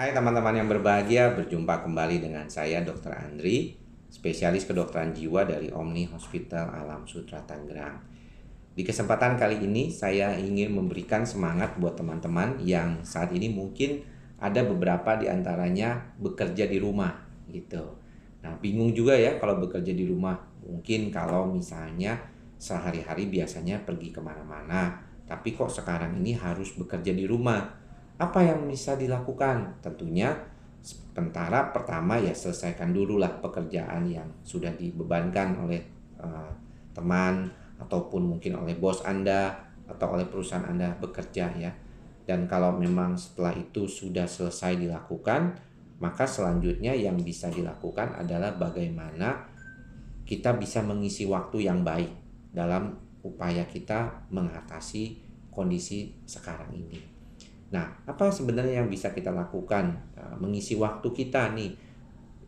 Hai teman-teman yang berbahagia, berjumpa kembali dengan saya Dr. Andri, spesialis kedokteran jiwa dari Omni Hospital Alam Sutera Tangerang. Di kesempatan kali ini saya ingin memberikan semangat buat teman-teman yang saat ini mungkin ada beberapa di antaranya bekerja di rumah gitu. Nah, bingung juga ya kalau bekerja di rumah. Mungkin kalau misalnya sehari-hari biasanya pergi kemana-mana, tapi kok sekarang ini harus bekerja di rumah. Apa yang bisa dilakukan? Tentunya sementara pertama ya selesaikan dulu lah pekerjaan yang sudah dibebankan oleh teman ataupun mungkin oleh bos Anda atau oleh perusahaan Anda bekerja ya. Dan kalau memang setelah itu sudah selesai dilakukan, maka selanjutnya yang bisa dilakukan adalah bagaimana kita bisa mengisi waktu yang baik dalam upaya kita mengatasi kondisi sekarang ini. Nah, apa sebenarnya yang bisa kita lakukan mengisi waktu kita nih?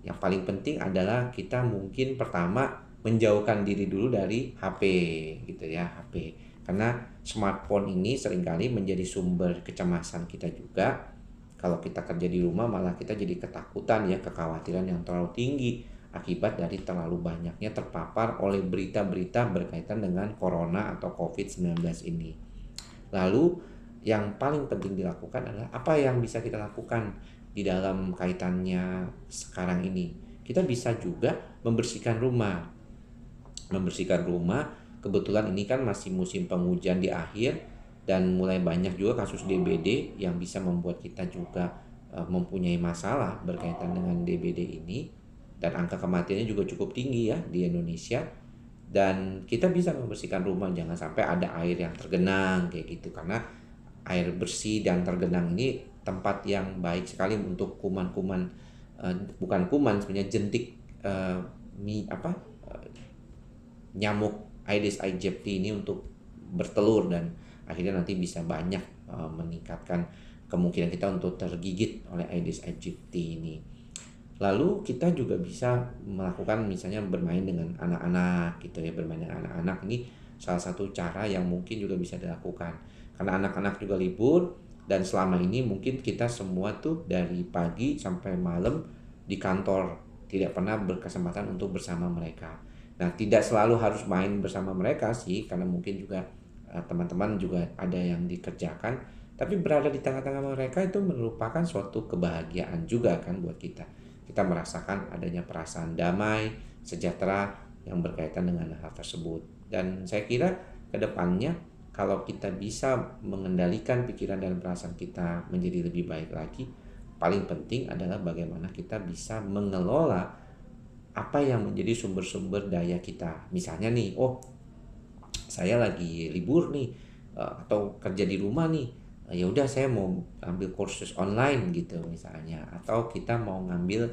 Yang paling penting adalah kita mungkin pertama menjauhkan diri dulu dari HP gitu ya, HP. Karena smartphone ini seringkali menjadi sumber kecemasan kita juga. Kalau kita kerja di rumah malah kita jadi ketakutan ya, kekhawatiran yang terlalu tinggi akibat dari terlalu banyaknya terpapar oleh berita-berita berkaitan dengan corona atau COVID-19 ini. Lalu yang paling penting dilakukan adalah apa yang bisa kita lakukan di dalam kaitannya sekarang ini. Kita bisa juga membersihkan rumah. Membersihkan rumah, kebetulan ini kan masih musim penghujan di akhir dan mulai banyak juga kasus DBD yang bisa membuat kita juga mempunyai masalah berkaitan dengan DBD ini, dan angka kematiannya juga cukup tinggi ya di Indonesia. Dan kita bisa membersihkan rumah, jangan sampai ada air yang tergenang kayak gitu, karena air bersih dan tergenang ini tempat yang baik sekali untuk kuman-kuman, bukan kuman sebenarnya, jentik, eh, nyamuk Aedes aegypti ini untuk bertelur dan akhirnya nanti bisa banyak meningkatkan kemungkinan kita untuk tergigit oleh Aedes aegypti ini. Lalu kita juga bisa melakukan misalnya bermain dengan anak-anak gitu ya. Bermain dengan anak-anak ini salah satu cara yang mungkin juga bisa dilakukan. Karena anak-anak juga libur dan selama ini mungkin kita semua tuh dari pagi sampai malam di kantor, tidak pernah berkesempatan untuk bersama mereka. Nah, tidak selalu harus main bersama mereka sih, karena mungkin juga teman-teman juga ada yang dikerjakan, tapi berada di tengah-tengah mereka itu merupakan suatu kebahagiaan juga kan buat kita. Kita merasakan adanya perasaan damai, sejahtera yang berkaitan dengan hal tersebut. Dan saya kira ke depannya kalau kita bisa mengendalikan pikiran dan perasaan kita menjadi lebih baik lagi, paling penting adalah bagaimana kita bisa mengelola apa yang menjadi sumber-sumber daya kita. Misalnya nih, oh saya lagi libur nih, atau kerja di rumah nih, ya udah saya mau ambil kursus online gitu misalnya, atau kita mau ngambil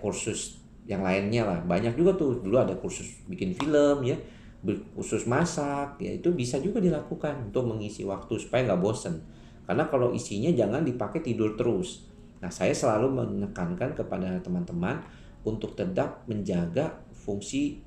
kursus yang lainnya lah. Banyak juga tuh, dulu ada kursus bikin film ya, kursus masak ya, itu bisa juga dilakukan untuk mengisi waktu supaya nggak bosen. Karena kalau isinya jangan dipakai tidur terus. Nah, saya selalu menekankan kepada teman-teman untuk tetap menjaga fungsi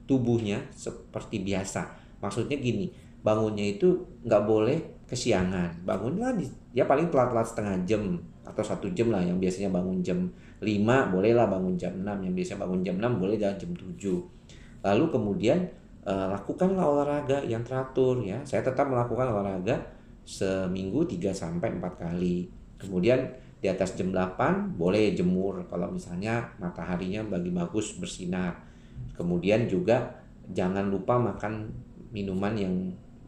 tubuhnya seperti biasa. Maksudnya gini, bangunnya itu nggak boleh kesiangan. Bangunlah ya paling telat-telat setengah jam atau 1 jam lah. Yang biasanya bangun jam 5 bolehlah bangun jam 6. Yang biasanya bangun jam 6 boleh jangan jam 7. Lalu kemudian lakukanlah olahraga yang teratur ya. Saya tetap melakukan olahraga seminggu 3 sampai 4 kali. Kemudian di atas jam 8 boleh jemur kalau misalnya mataharinya lagi bagus bersinar. Kemudian juga jangan lupa makan minuman yang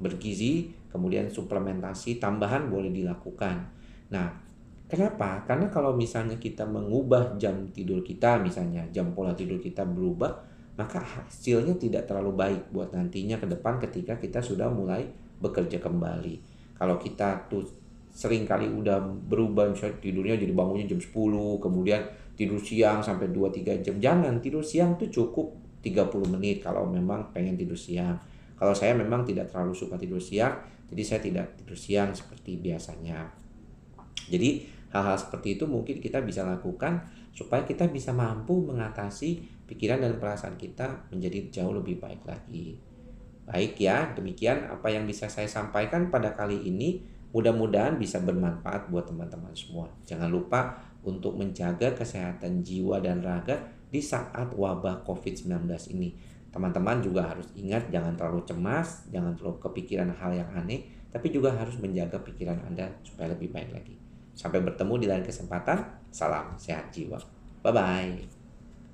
bergizi, kemudian suplementasi tambahan boleh dilakukan. Nah, kenapa? Karena kalau misalnya kita mengubah jam tidur kita, misalnya jam pola tidur kita berubah, maka hasilnya tidak terlalu baik buat nantinya ke depan ketika kita sudah mulai bekerja kembali. Kalau kita tuh sering kali udah berubah, misalnya tidurnya jadi bangunnya jam 10, kemudian tidur siang sampai 2-3 jam. Jangan, tidur siang tuh cukup 30 menit kalau memang pengen tidur siang. Kalau saya memang tidak terlalu suka tidur siang, jadi saya tidak tidur siang seperti biasanya. Jadi hal-hal seperti itu mungkin kita bisa lakukan supaya kita bisa mampu mengatasi pikiran dan perasaan kita menjadi jauh lebih baik lagi. Baik ya, demikian apa yang bisa saya sampaikan pada kali ini. Mudah-mudahan bisa bermanfaat buat teman-teman semua. Jangan lupa untuk menjaga kesehatan jiwa dan raga di saat wabah COVID-19 ini. Teman-teman juga harus ingat jangan terlalu cemas, jangan terlalu kepikiran hal yang aneh, tapi juga harus menjaga pikiran Anda supaya lebih baik lagi. Sampai bertemu di lain kesempatan. Salam sehat jiwa. Bye-bye.